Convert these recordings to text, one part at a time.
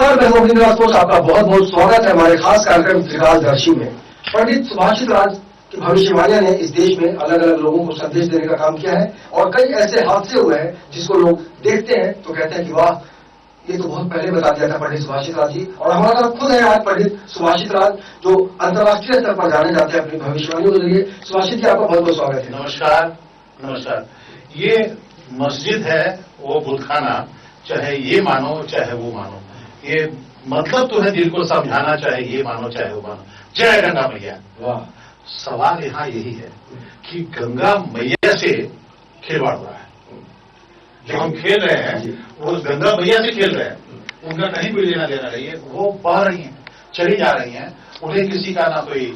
नमस्कार, मैं हूं अभिनव राजपूत। आपका बहुत बहुत स्वागत है हमारे खास कार्यक्रम त्रिकालदर्शी में। पंडित सुभाषित राज की भविष्यवाणियां ने इस देश में अलग अलग लोगों को संदेश देने का काम किया है और कई ऐसे हादसे हुए हैं जिसको लोग देखते हैं तो कहते हैं कि वाह, ये तो बहुत पहले बता दिया था पंडित सुभाषित राज जी। और हमारा खुद है आज पंडित सुभाषित राज, जो अंतर्राष्ट्रीय स्तर पर जाने जाते हैं अपनी भविष्यवाणियों के जरिए। सुभाषित जी, आपका बहुत बहुत स्वागत है। नमस्कार। नमस्कार। ये मस्जिद है, वो बुतखाना, चाहे ये मानो चाहे वो मानो, ये मतलब तो है दिल को समझाना, चाहे ये मानो चाहे वो मानो। जय गंगा मैया। वाह। सवाल यहाँ यही है कि गंगा मैया से खिलवाड़ हो रहा है। जो हम खेल रहे हैं वो गंगा मैया से खेल रहे हैं, उनका कहीं भी लेना देना नहीं है। वो बह रही हैं, चली जा रही हैं, उन्हें किसी का ना कोई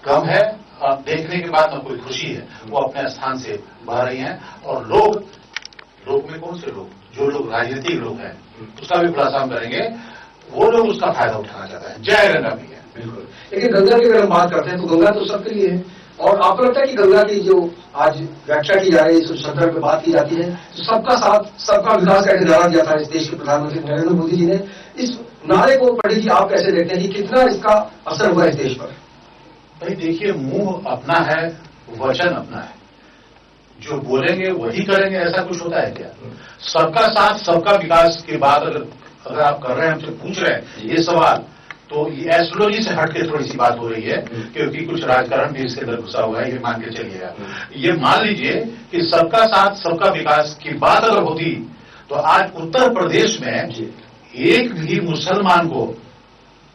गम है और देखने के बाद ना कोई खुशी है। वो अपने स्थान से बह रही हैं और लोग में कौन से लोग, जो लोग राजनीतिक लोग हैं, उसका भी खुलासा हम करेंगे, वो लोग उसका फायदा उठाना चाहते हैं। जय गंगा मैया। बिल्कुल। लेकिन गंगा की अगर हम बात करते हैं तो गंगा तो सबके लिए है, और आपको लगता है कि गंगा की जो आज व्याख्या की जा रही है, इस संदर्भ में बात की जाती है, तो सबका साथ सबका विकास का एक नारा दिया था इस देश के प्रधानमंत्री नरेंद्र मोदी जी ने। इस नारे को पंडित जी आप कैसे देखते हैं कि कितना इसका असर हुआ इस देश पर? भाई देखिए, मुंह अपना है, वचन अपना है, जो बोलेंगे वही करेंगे, ऐसा कुछ होता है क्या? सबका साथ सबका विकास की बात अगर आप कर रहे हैं, हमसे पूछ रहे हैं ये सवाल, तो ये एस्ट्रोलॉजी से हटके थोड़ी सी बात हो रही है, क्योंकि कुछ राजकारण भी इसके अंदर घुसा हुआ है, ये मान के चलिएगा। ये मान लीजिए कि सबका साथ सबका विकास की बात अगर होती तो आज उत्तर प्रदेश में एक भी मुसलमान को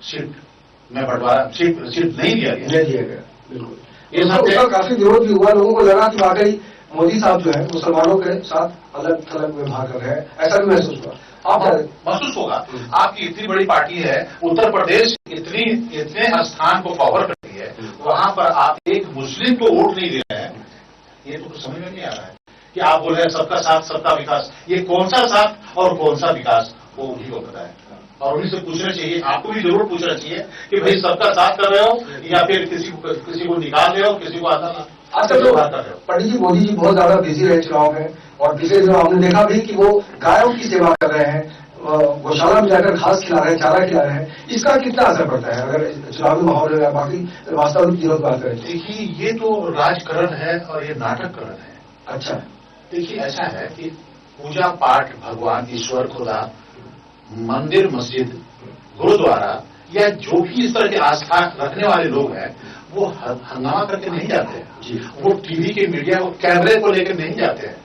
सीट में बंटवारा, सीट नहीं दिया गया। बिल्कुल। ये सब काफी विरोध भी हुआ, लोगों को लगा कि वाकई मोदी साहब जो है मुसलमानों के साथ अलग थलग व्यवहार कर रहे हैं, ऐसा भी महसूस हुआ। आप महसूस होगा, आपकी इतनी बड़ी पार्टी है, उत्तर प्रदेश इतने स्थान को कवर करती है, वहां पर आप एक मुस्लिम को वोट नहीं दे रहे हैं। ये तो कुछ समझ में नहीं आ रहा है कि आप बोल रहे हैं सबका साथ सबका विकास। ये कौन सा साथ और कौन सा विकास, वो उन्हीं को पता है, और उन्हीं से पूछना चाहिए। आपको भी जरूर पूछना चाहिए कि भाई सबका साथ कर रहे हो या फिर किसी को निकाल रहे हो, किसी को आधा। आजकल तो पंडित जी मोदी जी बहुत ज्यादा बिजी रहे चुनाव में, और पिछले दिनों आपने देखा भी कि वो गायों की सेवा कर रहे हैं, गौशाला में जाकर घास खिला रहे हैं, चारा खिला रहे हैं। इसका कितना असर पड़ता है अगर चुनावी माहौल है, बाकी वास्तविक की बात करें? देखिए, ये तो राजकरण है और ये नाटककरण है। अच्छा, देखिए ऐसा है कि पूजा पाठ, भगवान ईश्वर खुदा, मंदिर मस्जिद गुरुद्वारा या जो भी इस तरह की आस्था रखने वाले लोग हैं, वो हंगामा करके नहीं जाते हैं। वो टीवी के मीडिया को कैमरे को लेकर नहीं जाते हैं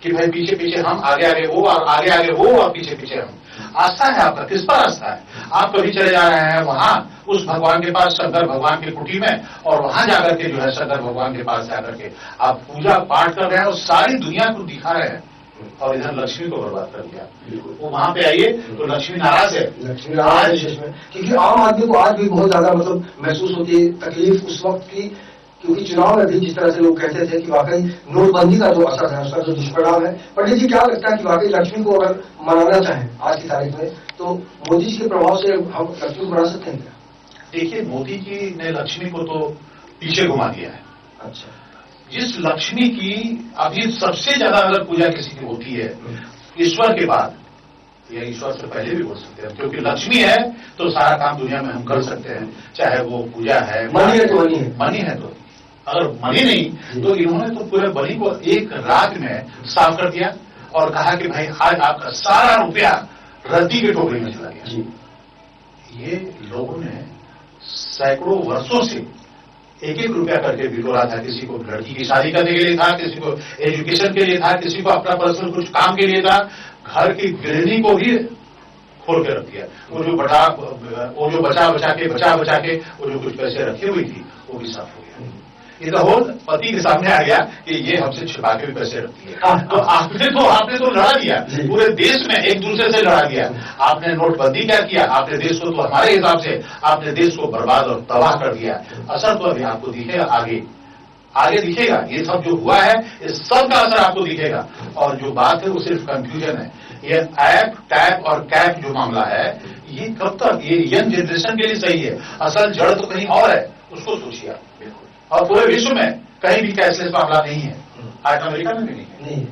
कि भाई पीछे पीछे हम, आगे आगे वो, और आगे आगे वो, और पीछे पीछे हम। आस्था है आपका, किस पर आस्था है? आप कभी चले जा रहे हैं वहां उस भगवान के पास, शंकर भगवान की कुटी में, और वहां जाकर के जो है शंकर भगवान के पास जाकर के आप पूजा पाठ कर रहे हैं और सारी दुनिया को दिखा रहे हैं, और इधर लक्ष्मी को बर्बाद कर दिया। वो वहां पे आइए तो लक्ष्मी नाराज है। लक्ष्मी नाराज है विशेष में, क्योंकि आम आदमी को आज भी बहुत ज्यादा महसूस होती है तकलीफ उस वक्त की, क्योंकि चुनाव में भी जिस तरह से लोग कहते थे कि वाकई नोटबंदी का जो असर है, उसका जो दुष्परिणाम है। पंडित जी, क्या लगता है कि वाकई लक्ष्मी को अगर मनाना चाहें आज की तारीख में, तो मोदी जी के प्रभाव से हम लक्ष्मी को बना सकते हैं क्या? देखिए, मोदी जी ने लक्ष्मी को तो पीछे घुमा दिया है। अच्छा। जिस लक्ष्मी की अभी सबसे ज्यादा अगर पूजा किसी की होती है ईश्वर के बाद, या ईश्वर से पहले भी बोल सकते हैं, क्योंकि लक्ष्मी है तो सारा काम दुनिया में हम कर सकते हैं, चाहे वो पूजा है, मनी है तो मनी है तो। अगर मनी नहीं तो इन्होंने तो पूरे बनी को एक रात में साफ कर दिया और कहा कि भाई आज आपका सारा रुपया रद्दी की टोकरी में चला गया। ये लोगों ने सैकड़ों वर्षों से एक एक रुपया करके बिटोरा था। किसी को लड़की की शादी करने के लिए था, किसी को एजुकेशन के लिए था, किसी को अपना पर्सनल कुछ काम के लिए था। घर की गृहिणी को ही खोल के रख दिया। वो जो बचा बचा के वो जो कुछ पैसे रखी हुई थी वो भी साफ हो गया। ये तो होल पति के सामने आ गया कि ये हमसे छिपा के भी पैसे रखती है। तो आपने तो लड़ा दिया, पूरे देश में एक दूसरे से लड़ा दिया। आपने नोटबंदी क्या किया? आपने देश को तो हमारे हिसाब से आपने देश को बर्बाद और तबाह कर दिया। असर तो अभी आपको दिखेगा, आगे दिखेगा। ये सब जो हुआ है इस सब का असर आपको दिखेगा। और जो बात है वो सिर्फ कंफ्यूजन है। ये ऐप टैप और कैप जो मामला है, ये कब तक, ये यंग जनरेशन के लिए सही है, असल जड़ तो कहीं और है, उसको सोचिए आप। और पूरे विश्व में कहीं भी कैशलेस मामला नहीं है, आज अमेरिका में भी नहीं है।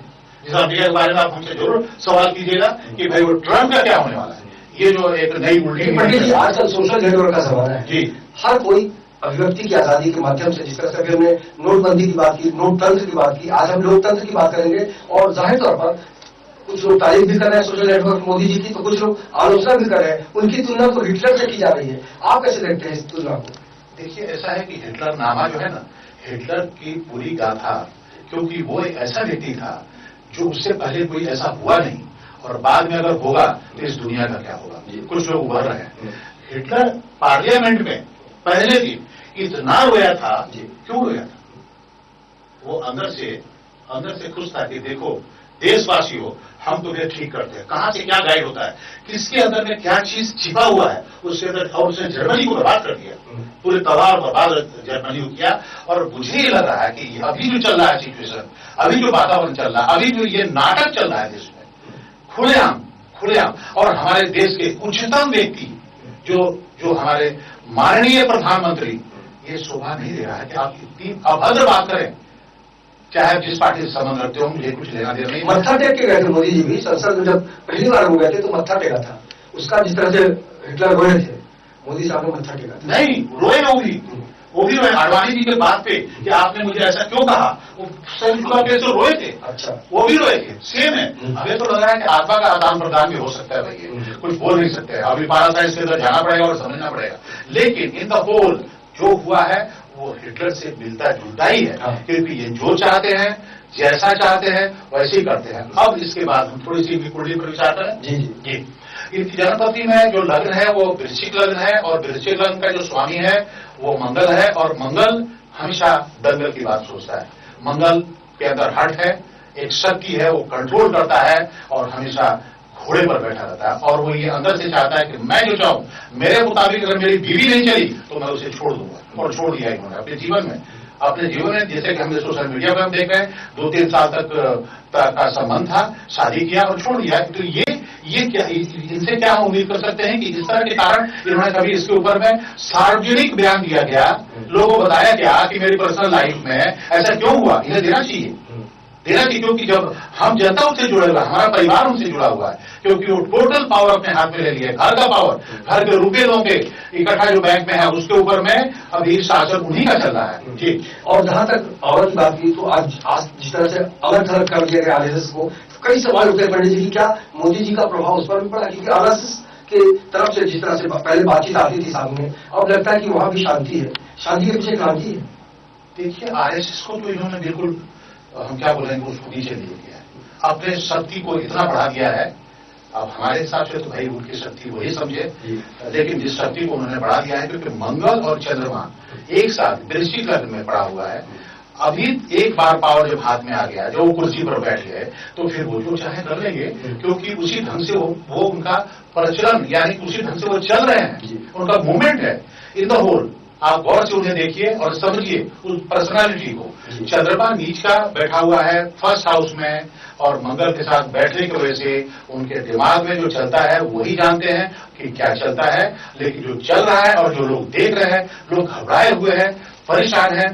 जिस अमेरिका के बारे में आप हमसे जरूर सवाल कीजिएगा कि भाई वो ट्रम्प का क्या होने वाला है। ये जो एक नई उल्टी पंडित जी आजकल सोशल नेटवर्क का जमाना है जी, हर कोई अभिव्यक्ति की आजादी के माध्यम से, जिस तरह से अभी हमने नोटबंदी की बात की, नोटतंत्र की बात की, आज हम लोकतंत्र की बात करेंगे। और जाहिर तौर पर कुछ लोग तारीफ भी कर रहे हैं सोशल नेटवर्क मोदी जी की, तो कुछ लोग आलोचना भी कर रहे हैं। उनकी तुलना तो हिटलर से की जा रही है, आप कैसे देखते हैं इस तुलना को? देखिए ऐसा है कि हिटलर नामा जो है ना, हिटलर की पूरी गाथा, क्योंकि वो एक ऐसा व्यक्ति था जो उससे पहले कोई ऐसा हुआ नहीं, और बाद में अगर होगा तो इस दुनिया का क्या होगा। कुछ लोग उभर रहे हैं। हिटलर पार्लियामेंट में पहले दिन इतना रोया था, क्यों रोया था? वो अंदर से खुश था कि देखो देशवासियों, हम तुम्हें ठीक करते हैं। कहां से क्या गाइड होता है, किसके अंदर में क्या चीज छिपा हुआ है उसके अंदर, और उसने जर्मनी को बर्बाद कर दिया, पूरे तबाह और बर्बाद जर्मनी को किया। और मुझे ये लग रहा है कि अभी जो चल रहा है सिचुएशन, अभी जो वातावरण चल रहा है, अभी जो ये नाटक चल रहा है देश में, खुलेआम और हमारे देश के उच्चतम व्यक्ति जो हमारे माननीय प्रधानमंत्री, ये शोभा नहीं दे रहा है कि आप इतनी अभद्र बात करें, चाहे जिस पार्टी से संबंध रखते हो, मुझे कुछ लेना देना नहीं। मत्था टेक के गए थे मोदी जी भी, संसद में जब पहली बार हो गए थे तो मत्था टेका था उसका, जिस तरह से हिटलर रोए थे, मोदी साहब ने मत्था टेका था। नहीं रोए, वो भी रोए आडवाणी जी के बात पे कि आपने मुझे ऐसा क्यों कहा, वो से रोए थे। अच्छा, वो भी रोए थे, सेम है। हमें तो लग रहा है कि आत्मा का आदान प्रदान भी हो सकता है भाई, कुछ बोल नहीं सकते, अभी 12 साल इसके अंदर जाना पड़ेगा और समझना पड़ेगा। लेकिन इन द होल जो हुआ है वो हिटलर से मिलता जुलता ही है, क्योंकि ये जो चाहते हैं, जैसा चाहते हैं वैसे ही करते हैं। अब इसके बाद हम थोड़ी सी कुंडली पर विचार करें। जी जी जी, इनकी जन्मपति में जो लग्न है वो वृश्चिक लग्न है, और वृश्चिक लग्न का जो स्वामी है वो मंगल है, और मंगल हमेशा दंगल की बात सोचता है। मंगल के अंदर हट है, एक शक्ति है, वो कंट्रोल करता है और हमेशा घोड़े पर बैठा रहता है, और वो ये अंदर से चाहता है कि मैं जो चाहूं, मेरे मुताबिक अगर मेरी बीवी नहीं चली तो मैं उसे छोड़ दूंगा, और छोड़ दिया इन्होंने अपने जीवन में। जैसे कि हमने सोशल मीडिया पर हम देख रहे हैं, 2-3 साल तक का संबंध था, शादी किया और छोड़ दिया। तो ये क्या, इनसे क्या हम उम्मीद कर सकते हैं कि इस तरह के कारण इन्होंने कभी इसके ऊपर में सार्वजनिक बयान दिया गया, लोगों को बताया गया कि मेरी पर्सनल लाइफ में ऐसा क्यों हुआ, इन्हें देना चाहिए, क्योंकि जब हम जनता उनसे जुड़े हुआ, हमारा परिवार उनसे जुड़ा हुआ है, क्योंकि वो टोटल पावर अपने हाथ में ले लिया, घर का पावर, घर के रुपए लोगे इकट्ठा जो बैंक में है उसके ऊपर में अभी शासन उन्हीं का चल रहा है। जी, और जहां तक पावर की बात की, तो आज जिस तरह से अलग थलग कर दिया गया आरएसएस को, कई सवाल उठे पंडित जी की, क्या मोदी जी का प्रभाव उस पर भी पड़ा? क्योंकि आरएसएस के तरफ से जिस तरह से पहले बातचीत आती थी सामने, अब लगता है कि वहां भी शांति है, शांति के पीछे क्रांति है। देखिए आरएसएस को तो इन्होंने बिल्कुल, हम क्या बोलेंगे, उसको नीचे ले लिया है, अपने शक्ति को इतना बढ़ा दिया है। अब हमारे हिसाब से तो भाई उनकी शक्ति वही समझे, लेकिन जिस शक्ति को उन्होंने बढ़ा दिया है, क्योंकि मंगल और चंद्रमा एक साथ वृश्चिक लग्न में पड़ा हुआ है। अभी एक बार पावर जब हाथ में आ गया, जो कुर्सी पर बैठ गए, तो फिर वो जो चाहे कर लेंगे, क्योंकि उसी ढंग से वो उनका प्रचलन, यानी उसी ढंग से वो चल रहे हैं, उनका मूवमेंट है इन द होल। आप गौर से उन्हें देखिए और समझिए उस पर्सनालिटी को। चंद्रमा नीच का बैठा हुआ है फर्स्ट हाउस में, और मंगल के साथ बैठने की वजह से उनके दिमाग में जो चलता है वही जानते हैं कि क्या चलता है। लेकिन जो चल रहा है और जो लोग देख रहे हैं, लोग घबराए हुए हैं, परेशान हैं,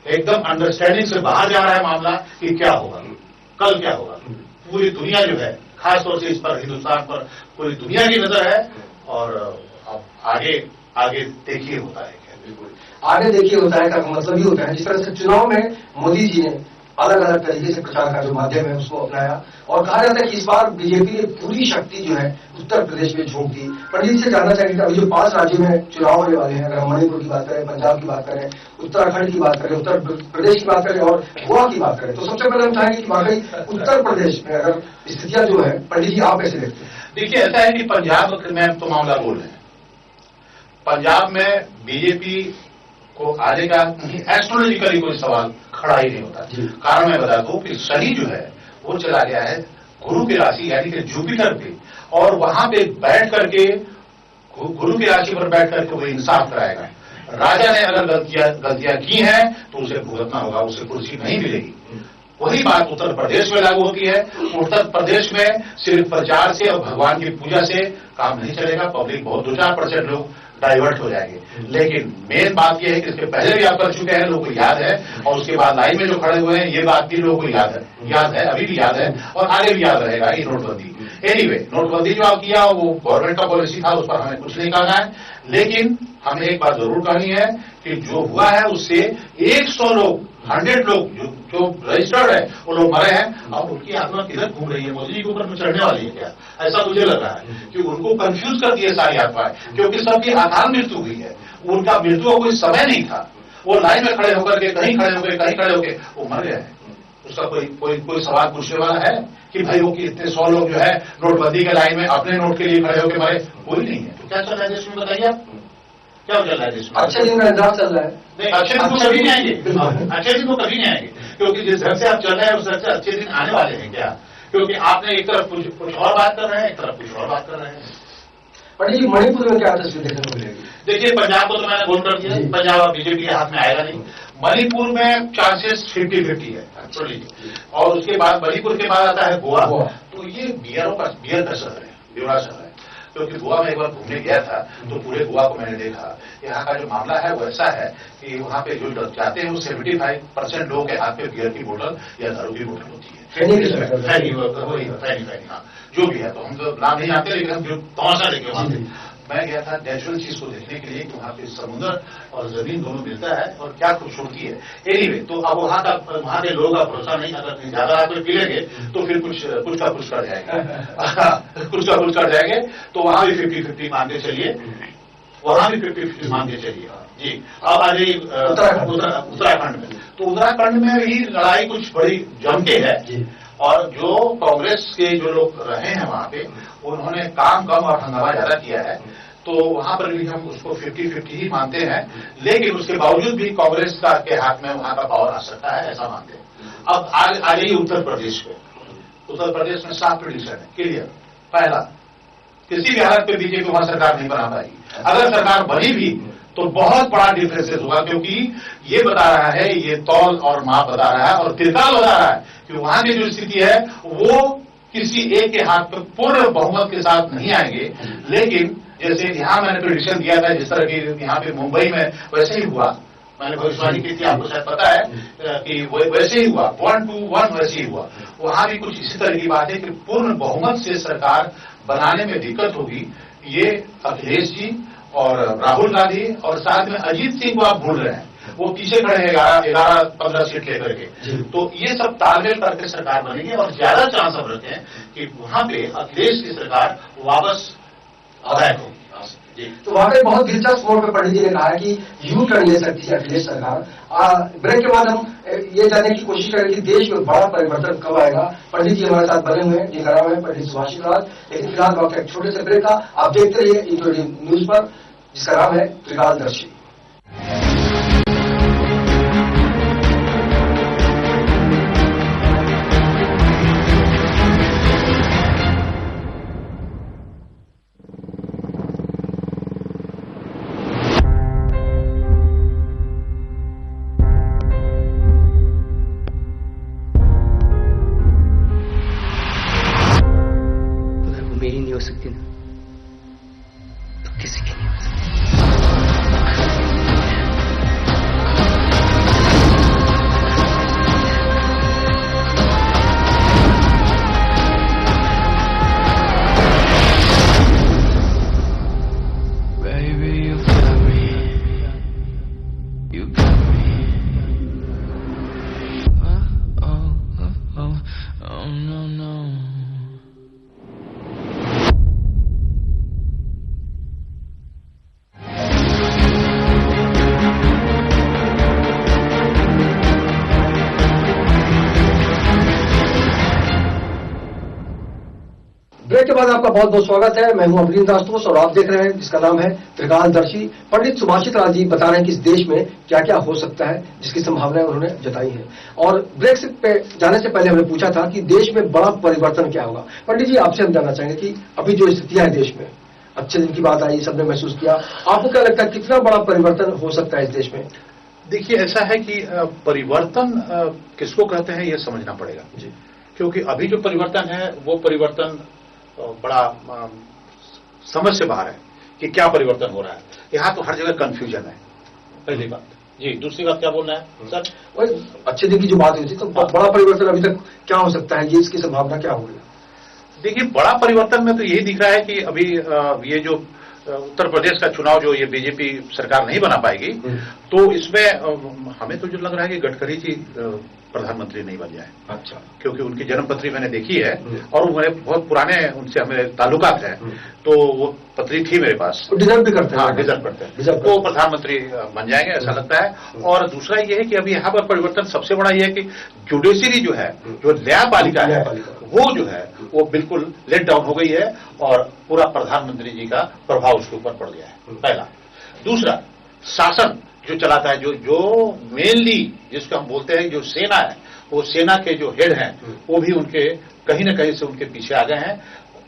एकदम अंडरस्टैंडिंग से बाहर जा रहा है मामला कि क्या होगा, कल क्या होगा। पूरी दुनिया जो है, खासतौर से इस पर हिंदुस्तान पर पूरी दुनिया की नजर है, और अब आगे देखिए होता है। आगे देखिए होता है का मतलब ही होता है, जिस तरह से चुनाव में मोदी जी ने अलग अलग तरीके से प्रचार का जो माध्यम है उसको अपनाया, और कहा जाता है कि इस बार बीजेपी ने पूरी शक्ति जो है उत्तर प्रदेश में झोंक दी। पंडित जी से जानना चाहिए, अभी जो 5 राज्यों में चुनाव होने वाले हैं, अगर हम मणिपुर की बात करें, पंजाब की बात करें, उत्तराखंड की बात करें, उत्तर प्रदेश की बात करें और गोवा की बात करें, तो सबसे पहले हम चाहेंगे कि वाकई उत्तर प्रदेश में अगर स्थितियां जो है, पंडित जी आप कैसे देखते हैं? देखिए ऐसा है कि पंजाब में तो मामला बोल रहे हैं, पंजाब में बीजेपी को आने का एस्ट्रोलॉजिकली कोई सवाल खड़ा ही नहीं होता। कारण मैं बता दूं कि शनि जो है वो चला गया है गुरु की राशि यानी कि जुपिटर पे, और वहां पे बैठ करके गुरु की राशि पर बैठ करके वो इंसाफ कराएगा। राजा ने अगर गलतियां की हैं तो उसे भुगतना होगा, उसे कुर्सी नहीं मिलेगी। वही बात उत्तर प्रदेश में लागू होती है। उत्तर प्रदेश में सिर्फ प्रचार से और भगवान की पूजा से काम नहीं चलेगा। पब्लिक बहुत 2-4% लोग डाइवर्ट हो जाएंगे। लेकिन मेन बात यह है कि इसके पहले भी आप कर चुके हैं, लोगों को याद है, और उसके बाद लाइन में जो खड़े हुए हैं ये बात भी लोगों को याद है, अभी भी याद है और आगे भी याद रहेगा ये नोटबंदी। एनीवे, नोटबंदी जो आप किया वो गवर्नमेंट का पॉलिसी था, उस पर हमें कुछ नहीं कहना है, लेकिन हमें एक बात जरूर कहनी है कि जो हुआ है उससे 100 लोग 100 लोग जो रजिस्टर्ड है वो लोग मरे हैं, और उनकी आत्मा किधर घूम रही है, मोदी जी के ऊपर में चढ़ने वाली है क्या? ऐसा मुझे लग रहा है कि उनको कंफ्यूज कर दिए सारी आत्माएं, क्योंकि सबकी अकाल मृत्यु हुई है, उनका मृत्यु का कोई समय नहीं था, वो लाइन में खड़े होकर के कहीं खड़े होकर वो मर गए हैं। उसका कोई सवाल पूछने वाला है कि भाई वो कि इतने 100 लोग जो है नोटबंदी के लाइन में अपने नोट के लिए खड़े होकर मरे? कोई नहीं है। तो क्या चल रहा है देश में, बताइए आप, क्या चल रहा है देश में? अच्छे दिन का इंतजार चल रहा है। नहीं, अच्छे दिन तो कभी नहीं आएंगे, अच्छे दिन तो कभी नहीं आएंगे, क्योंकि जिस ढंग से आप चल रहे हैं उस ढंग से अच्छे दिन आने वाले हैं क्या? क्योंकि आपने एक तरफ कुछ और बात कर रहे हैं, एक तरफ कुछ और बात कर रहे हैं। पंडित जी, मणिपुर में क्या तस्वीर देखने को मिलेगी? देखिए, पंजाब को तो मैंने गोल कर दिया, पंजाब अब बीजेपी के हाथ में आएगा नहीं। मणिपुर में चांसेस 50-50 है एक्चुअली, और उसके बाद मणिपुर के बाद आता है गोवा। तो ये बियर का शहर है, ब्योरा शहर है, क्योंकि गोवा में एक बार घूमने गया था तो पूरे गोवा को मैंने देखा। यहाँ का जो मामला है वो ऐसा है कि वहाँ पे जो जाते हैं वो 75% लोगों के हाथ में बियर की बोतल या दारू की बोतल होती है। हाँ, जो भी है, तो हम तो नाम नहीं जानते, लेकिन हम जो तमाशा देखे वहां पे, मैं गया था नेचुरल चीज को देखने के लिए कि वहां पे समुद्र और जमीन दोनों मिलता है और क्या खूबसूरती है। एनीवे, तो अब वहां के लोगों का भरोसा नहीं, अगर ज्यादा आप पी लेंगे तो फिर कुछ का कुछ कर जाएंगे कुछ का कुछ कर जाएंगे। तो वहां भी 50-50 मान के चलिए, वहां भी 50-50 मान के चलिए जी। अब आ जाइए उत्तराखंड में, तो उत्तराखंड में भी लड़ाई कुछ बड़ी जम के है, और जो कांग्रेस के जो लोग रहे हैं वहां पे, उन्होंने काम कम और हंगामा ज्यादा किया है, तो वहां पर भी हम उसको 50-50 ही मानते हैं। लेकिन उसके बावजूद भी कांग्रेस के हाथ में वहां का पावर आ सकता है, ऐसा मानते हैं। अब आ जाइए उत्तर प्रदेश पे, उत्तर प्रदेश में 7 प्रेडिक्शन है क्लियर। पहला, किसी भी हालत में बीजेपी वहां सरकार नहीं बना पाएगी, अगर सरकार बनी भी तो बहुत बड़ा डिफरेंसेस होगा, क्योंकि ये बता रहा है, ये तौल और माप बता रहा है और त्रिकाल बता रहा है कि वहां की जो स्थिति है वो किसी एक के हाथ में पूर्ण बहुमत के साथ नहीं आएंगे। लेकिन जैसे यहां मैंने प्रेडिक्शन दिया था, जिस तरह की यहाँ पे मुंबई में वैसे ही हुआ, मैंने भविष्यवाणी की थी, आपको शायद पता है कि वैसे ही हुआ, 1-1 वैसे ही हुआ। वहां भी कुछ इसी तरह की बात है कि पूर्ण बहुमत से सरकार बनाने में दिक्कत होगी। ये अखिलेश जी और राहुल गांधी और साथ में अजीत सिंह को आप भूल रहे हैं, वो पीछे खड़े हैं 11-15 सीट लेकर के। तो ये सब तालमेल करके सरकार बनेगी, और ज्यादा चांस अब रखते हैं कि वहां पे अखिलेश की सरकार वापस अवैध होगी। तो वहां पे बहुत दिलचस्प मोड़ पे पंडित जी ने कहा है कि यू टर्न ले सकती है अखिलेश सरकार। ब्रेक के बाद हम ये जानने की कोशिश करें कि देश में बड़ा परिवर्तन कब आएगा। पंडित जी हमारे साथ बने हुए हैं, जिनका नाम है पंडित सुभाषित राज। लेकिन फिलहाल वक्त एक छोटे से ब्रेक का, आप देखते रहिए इंटो न्यूज पर, जिसका नाम है त्रिकालदर्शी। मेरी नहीं हो सकती ना, तो किसी की नहीं हो सकती। Baby, you got me. You got me. Oh, no, no. Break के बाद आपका बहुत बहुत स्वागत है। मैं हूं अमरीन दास और आप देख रहे हैं जिसका नाम है त्रिकालदर्शी। पंडित सुभाषित राज जी बता रहे हैं कि इस देश में क्या क्या हो सकता है, जिसकी संभावनाएं उन्होंने जताई हैं। और ब्रेक से पे जाने से पहले हमने पूछा था कि देश में बड़ा परिवर्तन क्या होगा। पंडित जी, आपसे हम जानना चाहेंगे कि अभी जो स्थितियां है देश में, अच्छे दिन की बात आई, सबने महसूस किया, आपको क्या लगता है कितना बड़ा परिवर्तन हो सकता है इस देश में? देखिए, ऐसा है कि परिवर्तन किसको कहते हैं ये समझना पड़ेगा जी, क्योंकि अभी जो परिवर्तन है वो परिवर्तन बड़ा समझ से बाहर है कि क्या परिवर्तन हो रहा है। यहां तो हर जगह कंफ्यूजन है, पहली बात। जी, दूसरी बात क्या बोलना है सर? वही अच्छे दिन की जो बात हुई थी, तो बड़ा परिवर्तन अभी तक क्या हो सकता है, ये इसकी संभावना क्या होगी? देखिए, बड़ा परिवर्तन में तो यही दिख रहा है कि अभी ये जो उत्तर प्रदेश का चुनाव जो ये बीजेपी सरकार नहीं बना पाएगी, तो इसमें हमें तो जो लग रहा है कि गडकरी जी प्रधानमंत्री नहीं बन जाए। अच्छा। क्योंकि उनकी जन्मपत्री मैंने देखी है और वो मेरे बहुत पुराने उनसे हमें ताल्लुकात है, तो वो पत्री थी मेरे पास। डिजर्व भी करते हैं। हाँ, डिजर्व करते हैं, वो प्रधानमंत्री बन जाएंगे ऐसा लगता है। और दूसरा ये है कि अभी यहाँ पर परिवर्तन सबसे बड़ा ये है कि जुडिशरी जो है, जो न्यायपालिका है, वो जो है वो बिल्कुल लेट डाउन हो गई है और पूरा प्रधानमंत्री जी का प्रभाव उसके ऊपर पड़ गया है, पहला। दूसरा, शासन जो चलाता है, जो मेनली जिसको हम बोलते हैं जो सेना है, वो सेना के जो हेड हैं वो भी उनके कहीं ना कहीं से उनके पीछे आ गए हैं।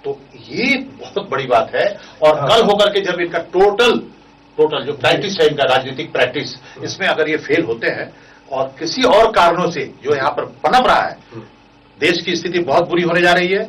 तो ये बहुत बड़ी बात है। और कल होकर के जब इनका टोटल जो प्रैक्टिस है, इनका राजनीतिक प्रैक्टिस, इसमें अगर ये फेल होते हैं और किसी और कारणों से जो यहाँ पर पनप रहा है, देश की स्थिति बहुत बुरी होने जा रही है।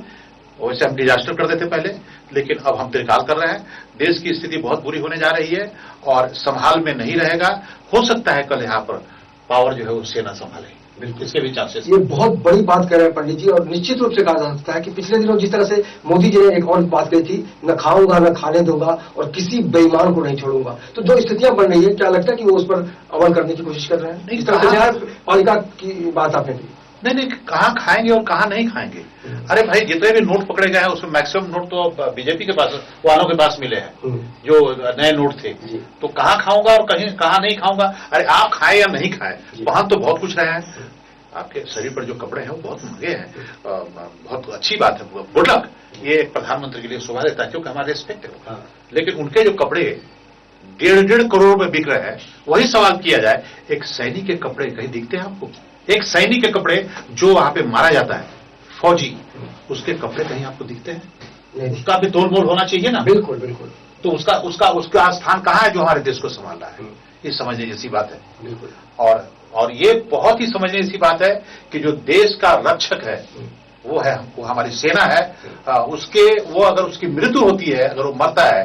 वैसे हम डिजास्टर कर देते पहले, लेकिन अब हम त्रिकाल कर रहे हैं। देश की स्थिति बहुत बुरी होने जा रही है और संभाल में नहीं रहेगा। हो सकता है कल यहाँ पर पावर जो है वो सेना संभाले, बिल्कुल इसके भी चांसेस। ये बहुत बड़ी बात कर रहे हैं पंडित जी, और निश्चित रूप से कहा जा सकता है कि पिछले दिनों जिस तरह से मोदी जी ने एक और बात कही थी, न खाऊंगा न खाने दूंगा और किसी बेईमान को नहीं छोड़ूंगा, तो जो स्थितियां बन रही है, क्या लगता है कि वो उस पर अमल करने की कोशिश कर रहे हैं? इस तरह से न्यायपालिका की बात आपने की। नहीं, कहाँ खाएंगे और कहाँ नहीं खाएंगे। अरे भाई, जितने भी नोट पकड़े गए हैं उसमें मैक्सिमम नोट तो बीजेपी के पास वालों के पास मिले हैं, जो नए नोट थे। तो कहाँ खाऊंगा और कहाँ नहीं खाऊंगा? अरे आप खाएं या नहीं खाएं, वहां तो बहुत कुछ रहे हैं। आपके शरीर पर जो कपड़े हैं वो बहुत महंगे हैं, बहुत अच्छी बात है, गुड लक। ये प्रधानमंत्री के लिए शोभा देता है क्योंकि हमारे रिस्पेक्ट है। लेकिन उनके जो कपड़े 1.5 करोड़ में बिक रहे हैं, वही सवाल किया जाए, एक सैनिक के कपड़े कहीं दिखते हैं आपको? एक सैनिक के कपड़े जो वहां पे मारा जाता है, फौजी, उसके कपड़े कहीं आपको दिखते हैं? उसका भी तोल मोल होना चाहिए ना। बिल्कुल बिल्कुल। तो उसका स्थान कहाँ है जो हमारे देश को संभाल रहा है? ये समझने जैसी बात है। बिल्कुल। और ये बहुत ही समझने जैसी बात है कि जो देश का रक्षक है वो हमारी सेना है। वो अगर उसकी मृत्यु होती है, अगर वो मरता है,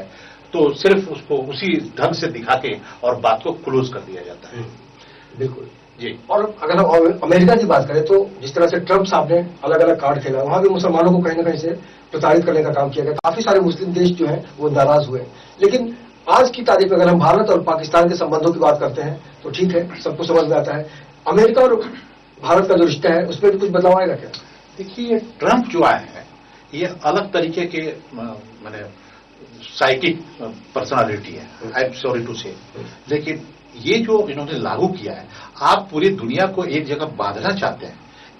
तो सिर्फ उसको उसी ढंग से दिखा के और बात को क्लोज कर दिया जाता है। बिल्कुल जी। और अगर हम अमेरिका की बात करें, तो जिस तरह से ट्रंप साहब ने अलग अलग कार्ड खेला, वहां भी मुसलमानों को कहीं ना कहीं से प्रताड़ित करने का काम किया गया। काफी सारे मुस्लिम देश जो हैं वो नाराज हुए। लेकिन आज की तारीख में अगर हम भारत और पाकिस्तान के संबंधों की बात करते हैं, तो ठीक है, सबको समझ में आता है। अमेरिका और भारत का जो रिश्ता है उसमें भी कुछ बदलाव आएगा क्या? देखिए, ट्रंप जो आए हैं ये अलग तरीके के माने साइकिक पर्सनालिटी है, आई एम सॉरी टू से। लेकिन ये जो इन्होंने लागू किया है, आप पूरी दुनिया को एक जगह बांधना चाहते हैं,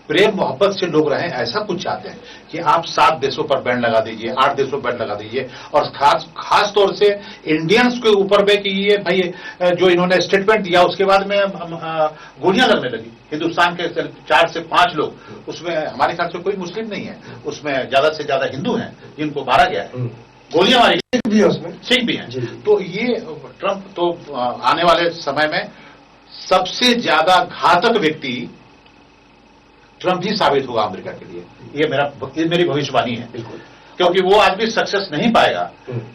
प्रेम मोहब्बत से लोग रहें, ऐसा कुछ चाहते हैं कि आप 7 देशों पर बैन लगा दीजिए, 8 देशों पर बैन लगा दीजिए। और खास तौर से इंडियंस के ऊपर में कि ये भाई जो इन्होंने स्टेटमेंट दिया, उसके बाद में गोलियां लगने लगी। हिंदुस्तान के 4 से 5 लोग, उसमें हमारे ख्याल से कोई मुस्लिम नहीं है, उसमें ज्यादा से ज्यादा हिंदू हैं जिनको मारा गया है, गोलियां मारी भी है, उसमें सिख भी हैं। तो ये ट्रंप तो आने वाले समय में सबसे ज्यादा घातक व्यक्ति ट्रंप ही साबित होगा अमेरिका के लिए। ये मेरी भविष्यवाणी है। बिल्कुल। क्योंकि वो आदमी सक्सेस नहीं पाएगा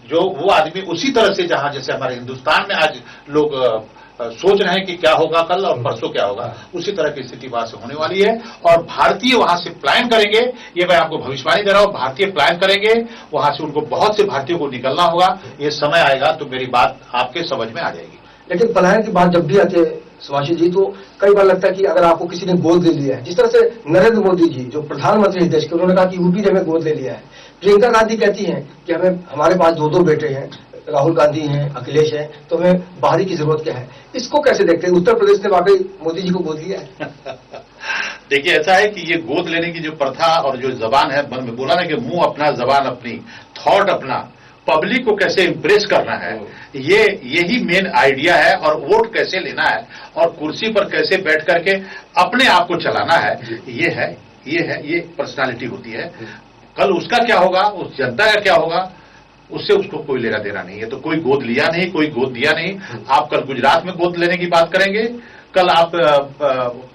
जो वो आदमी उसी तरह से, जहां जैसे हमारे हिंदुस्तान में आज लोग सोच रहे हैं कि क्या होगा कल और परसों क्या होगा, उसी तरह की स्थिति वहां से होने वाली है। और भारतीय वहां से प्लान करेंगे, ये मैं आपको भविष्यवाणी दे रहा हूं, भारतीय प्लान करेंगे, वहां से उनको बहुत से भारतीयों को निकलना होगा। ये समय आएगा तो मेरी बात आपके समझ में आ जाएगी। लेकिन पलायन की बात जब भी आती है सुभाषित जी, तो कई बार लगता है कि अगर आपको किसी ने गोद ले लिया है, जिस तरह से नरेंद्र मोदी जी जो प्रधानमंत्री देश के, उन्होंने कहा कि यूपी ने हमें गोद ले लिया है। प्रियंका गांधी कहती हैं कि हमारे पास 2 बेटे हैं, राहुल गांधी हैं, अखिलेश हैं, तो हमें बाहरी की जरूरत क्या है? इसको कैसे देखते हैं? उत्तर प्रदेश ने वाकई मोदी जी को गोद लिया है? देखिए, ऐसा है कि ये गोद लेने की जो प्रथा और जो जबान है, मन में बोला ना कि मुंह अपना, जबान अपनी, थॉट अपना, पब्लिक को कैसे इंप्रेस करना है, यही मेन आइडिया है। और वोट कैसे लेना है और कुर्सी पर कैसे बैठ करके अपने आप को चलाना है, ये पर्सनालिटी होती है। कल उसका क्या होगा, उस जनता का क्या होगा, उससे उसको कोई लेना देना नहीं है। तो कोई गोद लिया नहीं, कोई गोद दिया नहीं। आप कल गुजरात में गोद लेने की बात करेंगे, कल आप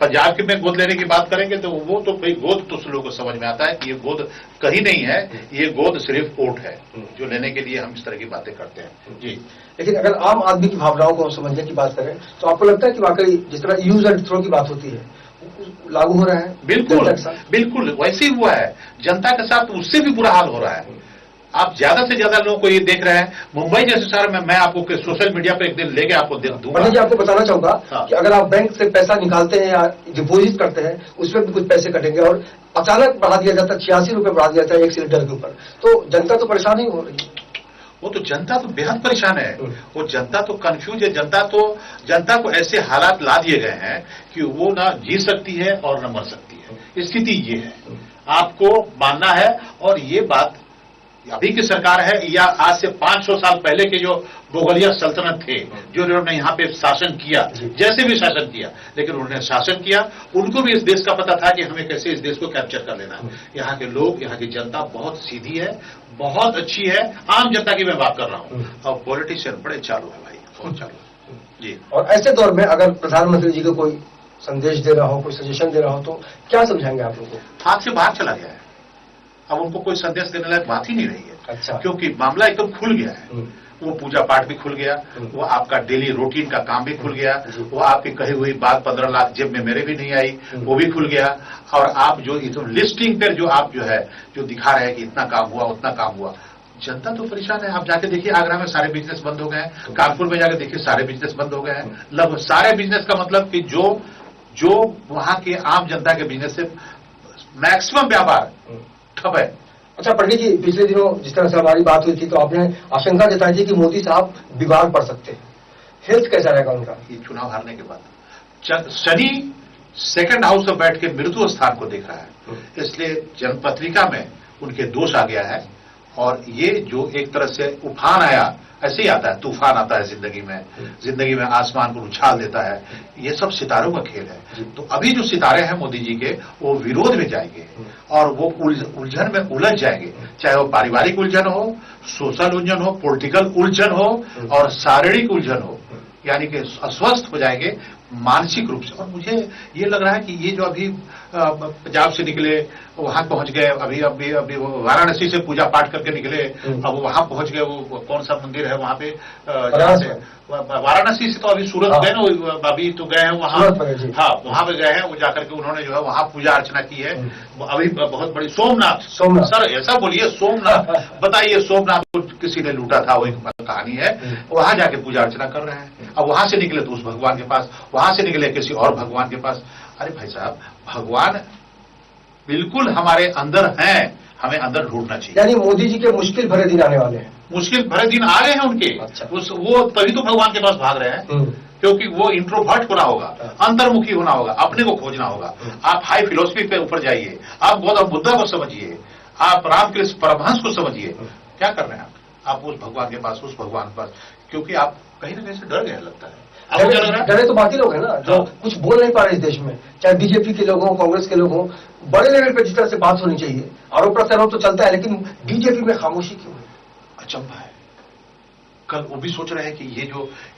पंजाब में गोद लेने की बात करेंगे, तो वो तो भाई गोद तो लोगों को समझ में आता है कि ये गोद कहीं नहीं है, ये गोद सिर्फ वोट है जो लेने के लिए हम इस तरह की बातें करते हैं। जी। लेकिन अगर आम आदमी की भावनाओं को समझने की बात करें तो आपको लगता है कि वाकई जिस तरह यूज एंड थ्रो की बात होती है लागू हो रहा है? बिल्कुल बिल्कुल वैसे ही हुआ है। जनता के साथ उससे भी बुरा हाल हो रहा है। आप ज्यादा से ज्यादा लोगों को ये देख रहे हैं। मुंबई जैसे शहर में मैं आपको सोशल मीडिया पे एक दिन लेके आपको दूंगा। पंडित जी, आपको बताना चाहूंगा हाँ। कि अगर आप बैंक से पैसा निकालते हैं या डिपॉजिट करते हैं उसमें भी कुछ पैसे कटेंगे और अचानक बढ़ा दिया जाता है, 86 रुपए बढ़ा दिया जाता है 1 सिलेंडर के ऊपर, तो जनता तो परेशान ही हो रही है। वो तो जनता तो बेहद परेशान है। वो जनता तो कंफ्यूज है। जनता को ऐसे हालात ला दिए गए हैं कि वो ना जी सकती है और ना मर सकती है। स्थिति ये है, आपको मानना है। और ये बात अभी की सरकार है या आज से 500 साल पहले के जो मुगलिया सल्तनत थे, जो उन्होंने यहाँ पे शासन किया, जैसे भी शासन किया, लेकिन उन्होंने शासन किया। उनको भी इस देश का पता था कि हमें कैसे इस देश को कैप्चर कर लेना है। यहाँ के लोग, यहाँ की जनता बहुत सीधी है, बहुत अच्छी है। आम जनता की मैं बात कर रहा हूँ। और पॉलिटिशियन बड़े चालू है भाई, बहुत चालू है जी। और ऐसे दौर में अगर प्रधानमंत्री जी को कोई संदेश दे रहा हो, कोई सजेशन दे रहा हो, तो क्या समझाएंगे आप लोगों को? हाथ से बाहर चला गया है। अब उनको कोई संदेश देने लायक बात ही नहीं रही है। अच्छा। क्योंकि मामला एकदम खुल गया है। वो पूजा पाठ भी खुल गया, वो आपका डेली रूटीन का काम भी खुल गया, वो आपकी कही हुई बात 15 लाख जेब में मेरे भी नहीं आई, वो भी खुल गया। और आप जो लिस्टिंग पर जो आप जो दिखा रहे हैं कि इतना काम हुआ, उतना काम हुआ, जनता तो परेशान है। आप जाके देखिए, आगरा में सारे बिजनेस बंद हो गए हैं, कानपुर में जाके देखिए सारे बिजनेस बंद हो गए हैं। लगभग सारे बिजनेस का मतलब कि जो वहां के आम जनता के बिजनेस से मैक्सिमम व्यापार ठप है। अच्छा पंडित जी, पिछले दिनों जिस तरह से हमारी बात हुई थी तो आपने आशंका जताई थी कि मोदी साहब बीमार पड़ सकते हैं। हेल्थ कैसा रहेगा उनका? ये चुनाव हारने के बाद शनि सेकंड हाउस में बैठ के मृत्यु स्थान को देख रहा है, इसलिए जनपत्रिका में उनके दोष आ गया है। और ये जो एक तरह से उफान आया, ऐसे ही आता है, तूफान आता है जिंदगी में आसमान को उछाल देता है। ये सब सितारों का खेल है। तो अभी जो सितारे हैं मोदी जी के, वो विरोध में जाएंगे और वो उलझन में उलझ जाएंगे। चाहे वो पारिवारिक उलझन हो, सोशल उलझन हो, पॉलिटिकल उलझन हो और शारीरिक उलझन हो, यानी कि अस्वस्थ हो जाएंगे मानसिक रूप से। और मुझे ये लग रहा है कि ये जो अभी पंजाब से निकले, वहां पहुंच गए, अभी वाराणसी से पूजा पाठ करके निकले, अब वहां पहुंच गए। वो कौन सा मंदिर है वहां पे, वाराणसी से तो अभी सूरत गए ना, अभी तो गए हैं वहां। हाँ, वहां पे गए हैं। वो जाकर के उन्होंने जो है वहां पूजा अर्चना की है। अभी बहुत बड़ी सोमनाथ सर, ऐसा बोलिए सोमनाथ, बताइए सोमनाथ को किसी ने लूटा था, वो एक कहानी है। वहां जाके पूजा अर्चना कर रहे हैं। अब वहां से निकले तो उस भगवान के पास, वहां से निकले किसी और भगवान के पास। अरे भाई साहब, भगवान बिल्कुल हमारे अंदर हैं, हमें अंदर ढूंढना चाहिए। यानी मोदी जी के मुश्किल भरे दिन आने वाले हैं। मुश्किल भरे दिन आ रहे हैं उनके। अच्छा। वो तभी तो भगवान के पास भाग रहे हैं, क्योंकि वो इंट्रोवर्ट होना होगा, अंतर्मुखी होना होगा, अपने को खोजना होगा। आप हाई फिलोसफी पे ऊपर जाइए, आप गौतम बुद्धा को समझिए, आप रामकृष्ण परमहंस को समझिए। क्या कर रहे हैं आप उस भगवान के पास, उस भगवान के पास, क्योंकि आप कहीं ना कहीं से डर गए लगता है। डरे तो बाकी लोग हैं ना, जो कुछ बोल नहीं पा रहे इस देश में, चाहे बीजेपी के लोग हों, कांग्रेस के लोग हों। बड़े लेवल पे जिस तरह से बात होनी चाहिए, आरोप प्रत्यारोप तो चलता है, लेकिन बीजेपी में खामोशी क्यों है? अचंभा है। कल वो भी सोच रहे हैं कि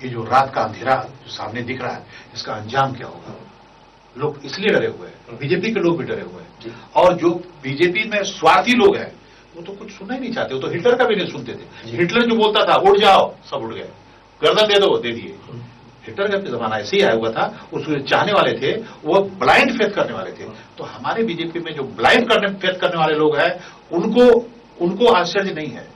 ये जो रात का अंधेरा जो सामने दिख रहा है, इसका अंजाम क्या होगा। लोग इसलिए डरे हुए हैं, बीजेपी के लोग भी डरे हुए हैं। और जो बीजेपी में स्वार्थी लोग हैं, वो तो कुछ सुनना ही नहीं चाहते। वो तो हिटलर का भी नहीं सुनते थे। हिटलर जो बोलता था, उठ जाओ, सब उठ गए, गर्दन दे दो, दे दिए। हिटलर का जमाना ऐसे ही आया हुआ था। उसके चाहने वाले थे, वो ब्लाइंड फेथ करने वाले थे। तो हमारे बीजेपी में जो ब्लाइंड फेथ करने वाले लोग हैं, उनको आश्चर्य नहीं है।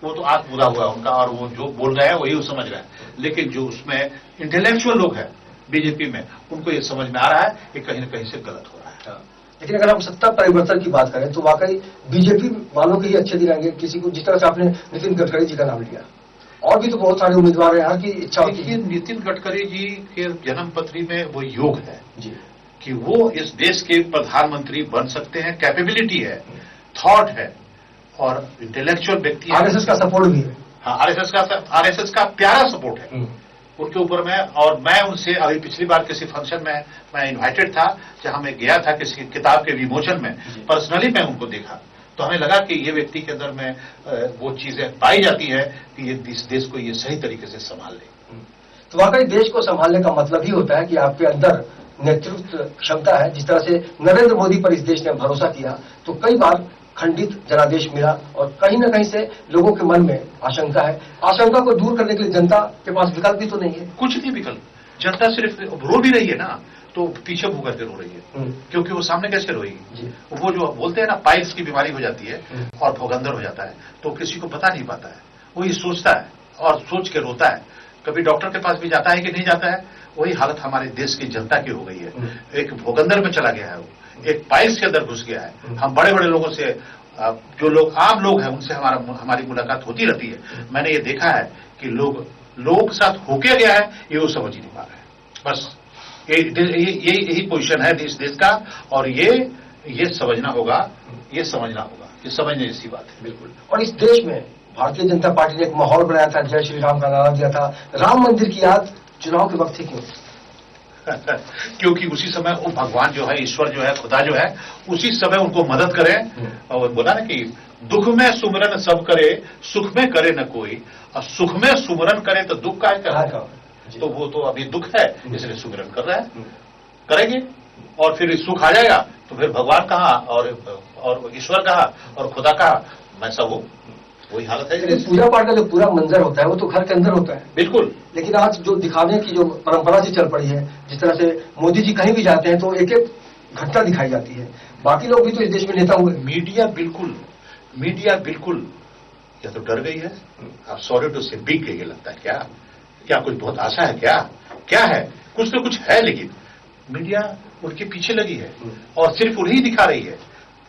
वो तो आत्मबुदा हुआ उनका, और वो जो बोल रहे हैं वही वो समझ रहे हैं। लेकिन जो उसमें इंटेलेक्चुअल लोग हैं बीजेपी में, उनको ये समझ में आ रहा है कि कहीं ना कहीं से गलत हो रहा है। लेकिन अगर हम सत्ता परिवर्तन की बात करें तो वाकई बीजेपी वालों के ही अच्छे दिन आएंगे। किसी को, जिस तरह से आपने नितिन गडकरी जी का नाम लिया, और भी तो बहुत सारे उम्मीदवार हैं, हर की इच्छा होती है। नितिन गडकरी जी के जन्म पत्री में वो योग है जी, कि वो इस देश के प्रधानमंत्री बन सकते हैं। कैपेबिलिटी है, थॉट है और इंटेलेक्चुअल व्यक्ति है। आरएसएस का सपोर्ट भी है। हाँ, आरएसएस का प्यारा सपोर्ट है उनके ऊपर में। और मैं उनसे अभी पिछली बार किसी फंक्शन में मैं इन्वाइटेड था, जहां मैं गया था किसी किताब के विमोचन में, पर्सनली मैं उनको देखा, तो हमें लगा कि ये व्यक्ति के अंदर में वो चीजें पाई जाती है कि ये इस देश को ये सही तरीके से संभाल ले। तो वाकई देश को संभालने का मतलब ही होता है कि आपके अंदर नेतृत्व क्षमता है। जिस तरह से नरेंद्र मोदी पर इस देश ने भरोसा किया, तो कई बार खंडित जनादेश मिला और कहीं ना कहीं से लोगों के मन में आशंका है। आशंका को दूर करने के लिए जनता के पास विकल्प भी तो नहीं है। कुछ नहीं विकल्प, जनता सिर्फ रो भी रही है ना, तो पीछे मुंह करके रो रही है, क्योंकि वो सामने कैसे रोएगी। वो जो बोलते हैं ना, पाइल्स की बीमारी हो जाती है और भौगंदर हो जाता है, तो किसी को पता नहीं पाता है, वो ये सोचता है और सोच के रोता है। कभी डॉक्टर के पास भी जाता है कि नहीं जाता है। वही हालत हमारे देश की जनता की हो गई है। एक भौगंदर में चला गया है, वो एक पाइल्स के अंदर घुस गया है। हम बड़े बड़े लोगों से, जो लोग आम लोग हैं, उनसे हमारी मुलाकात होती रहती है। मैंने ये देखा है कि लोगों के साथ होके गया है, ये वो समझ ही नहीं पा रहे हैं। बस यही पोजीशन है इस देश का, और ये समझना होगा, ये समझना होगा, ये समझने जैसी बात है। बिल्कुल। और इस देश में भारतीय जनता पार्टी ने एक माहौल बनाया था, जय श्री राम का नारा दिया था। राम मंदिर की याद चुनाव के वक्त थी क्यों? क्योंकि उसी समय वो भगवान जो है, ईश्वर जो है, खुदा जो है, उसी समय उनको मदद करें। और बोला ना कि दुख में सुमरन सब करे, सुख में करे न कोई, और सुख में सुमरन करे तो दुख का है। तो वो तो अभी दुख है, इसलिए सुमरन कर रहा है, करेंगे, और फिर सुख आ जाएगा तो फिर भगवान कहा और ईश्वर कहा और खुदा कहा, वैसा वही हालत है। पूजा पाठ का जो पूरा मंजर होता है वो तो घर के अंदर होता है। बिल्कुल। लेकिन आज जो दिखाने की जो परंपरा से चल पड़ी है, जिस तरह से मोदी जी कहीं भी जाते हैं तो एक एक घटना दिखाई जाती है। बाकी लोग भी तो इस देश में नेता हुए। मीडिया बिल्कुल या तो डर गई है, आप सॉरी टू से बिक गई है, लगता है क्या कुछ बहुत आशा है, क्या है, कुछ तो कुछ है, लेकिन मीडिया उनके पीछे लगी है और सिर्फ उन्हीं दिखा रही है।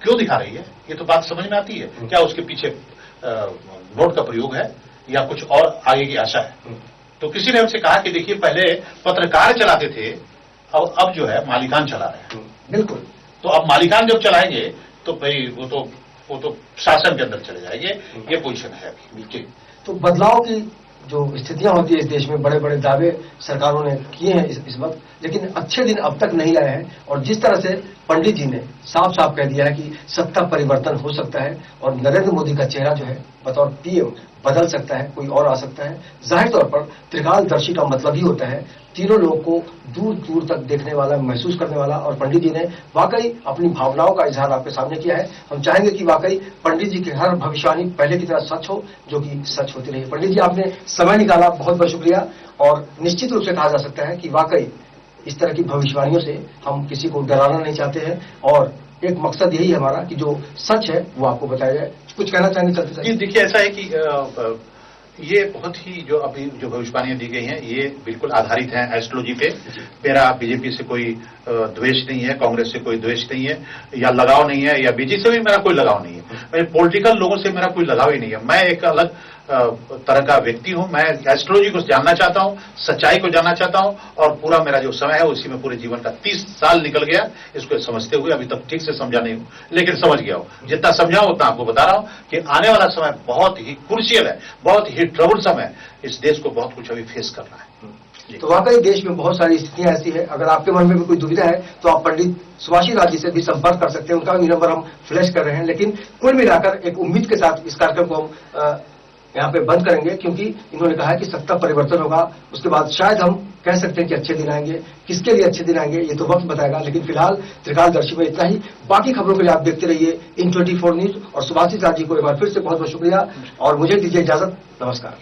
क्यों दिखा रही है, ये तो बात समझ में आती है। क्या उसके पीछे नोट का प्रयोग है या कुछ और आगे की आशा है? तो किसी ने हमसे कहा कि देखिए, पहले पत्रकार चलाते थे, अब जो है मालिकान चला रहे हैं। बिल्कुल। तो अब मालिकान जब चलाएंगे तो भाई वो तो शासन के अंदर चले जाएंगे। ये पोजीशन है अभी। तो बदलाव की जो स्थितियां होती है इस देश में, बड़े बड़े दावे सरकारों ने किए हैं इस वक्त, लेकिन अच्छे दिन अब तक नहीं आए हैं। और जिस तरह से पंडित जी ने साफ साफ कह दिया है कि सत्ता परिवर्तन हो सकता है और नरेंद्र मोदी का चेहरा जो है बतौर पीएम बदल सकता है, कोई और आ सकता है। जाहिर तौर पर त्रिकालदर्शी का मतलब ही होता है तीनों लोगों को दूर दूर तक देखने वाला, महसूस करने वाला। और पंडित जी ने वाकई अपनी भावनाओं का इजहार आपके सामने किया है। हम चाहेंगे कि वाकई पंडित जी की हर भविष्यवाणी पहले की तरह सच हो, जो कि सच होती रही। पंडित जी, आपने समय निकाला, बहुत बहुत शुक्रिया। और निश्चित रूप से कहा जा सकता है कि वाकई इस तरह की भविष्यवाणियों से हम किसी को डराना नहीं चाहते हैं, और एक मकसद यही है हमारा कि जो सच है वो आपको बताया जाए। कुछ कहना चाहेंगे चलते चलते? देखिए, ऐसा है कि ये बहुत ही जो अभी जो भविष्यवाणियां दी गई हैं, ये बिल्कुल आधारित हैं एस्ट्रोलॉजी पे। मेरा बीजेपी से कोई द्वेष नहीं है, कांग्रेस से कोई द्वेष नहीं है, या लगाव नहीं है, या बीजेपी से भी मेरा कोई लगाव नहीं है। मेरे पॉलिटिकल लोगों से मेरा कोई लगाव ही नहीं है। मैं एक अलग तरह का व्यक्ति हूं। मैं एस्ट्रोलॉजी को जानना चाहता हूं, सच्चाई को जानना चाहता हूं, और पूरा मेरा जो समय है उसी में पूरे जीवन का 30 साल निकल गया इसको समझते हुए। अभी तक ठीक से समझा नहीं हूं, लेकिन समझ गया हूं। जितना समझा उतना आपको बता रहा हूं कि आने वाला समय बहुत ही क्रूशियल है, बहुत ही ट्रबल समय। इस देश को बहुत कुछ अभी फेस करना है। तो वाकई देश में बहुत सारी स्थितियां ऐसी है। अगर आपके मन में भी कोई दुविधा है तो आप पंडित सुभाषित राज जी से भी संपर्क कर सकते हैं। उनका भी नंबर हम फ्लैश कर रहे हैं। लेकिन कुल मिलाकर एक उम्मीद के साथ इस कार्यक्रम को हम यहाँ पे बंद करेंगे, क्योंकि इन्होंने कहा कि सत्ता परिवर्तन होगा, उसके बाद शायद हम कह सकते हैं कि अच्छे दिन आएंगे। किसके लिए अच्छे दिन आएंगे ये तो वक्त बताएगा, लेकिन फिलहाल त्रिकालदर्शी में इतना ही। बाकी खबरों के लिए आप देखते रहिए इन 24 न्यूज। और सुभाषित राज जी को एक बार फिर से बहुत बहुत शुक्रिया, और मुझे दीजिए इजाजत। नमस्कार।